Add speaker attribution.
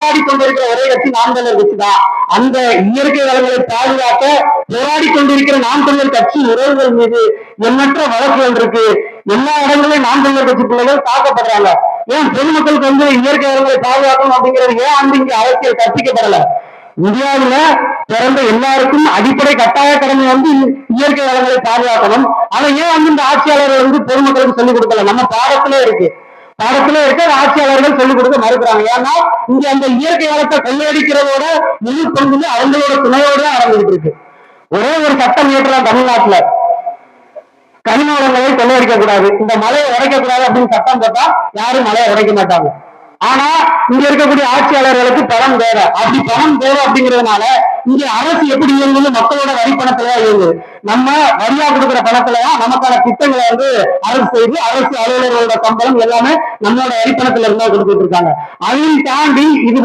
Speaker 1: போராடி கொண்டிருக்கிற ஒரே கட்சி நாம் தமிழர் கட்சி தான். அந்த இயற்கை வளங்களை பாதுகாக்க போராடி கொண்டிருக்கிற நாம் தமிழர் கட்சி உறவுகள் மீது எண்ணற்ற வழக்குகள் இருக்கு. எல்லா இடங்களிலும் நாம் தமிழர் கட்சி பிள்ளைகள் தாக்கப்படுறாங்க. ஏன் பொதுமக்களுக்கு இயற்கை வளங்களை பாதுகாக்கணும் அப்படிங்கிறது ஏன் இங்க அரசியல் கற்பிக்கப்படல? இந்தியாவில பிறந்த எல்லாருக்கும் அடிப்படை கட்டாய கடமை இயற்கை வளங்களை பாதுகாக்கணும். ஆனா ஏன் இந்த ஆட்சியாளர்கள் பொதுமக்களுக்கு சொல்லிக் கொடுக்கல? நம்ம பாடத்திலே இருக்கு ஆட்சியாளர்கள் சொல்லிக் கொடுக்க மறுக்கிறாங்க. ஏன்னா இங்க அந்த இயற்கை வளத்தை கொள்ளையடிக்கிறதோட முழு பங்குமே அவங்களோட துணையோட நடந்துகிட்டு இருக்கு. ஒரே ஒரு சட்டம் இயற்றலாம் தமிழ்நாட்டுல, கனிம வளங்களை கொள்ளையடிக்க கூடாது, இந்த மலையை உடைக்க கூடாது அப்படின்னு சட்டம் போட்டா யாரும் மலையை உடைக்க மாட்டாங்க. ஆனா இங்க இருக்கக்கூடிய ஆட்சியாளர்களுக்கு பணம் தேவை. அப்படி பணம் தேவை அப்படிங்கிறதுனால இங்க அரசு எப்படி இயங்குது? மக்களோட வரி பணத்துலதான் இயங்குது. நம்ம வரியா கொடுக்குற பணத்துலதான் நமக்கான திட்டங்களை அரசு செய்து அரசு அலுவலர்களோட சம்பளம் எல்லாமே நம்மளோட வரி பணத்துல இருந்தா கொடுத்துட்டு இருக்காங்க. அதையும் தாண்டி இது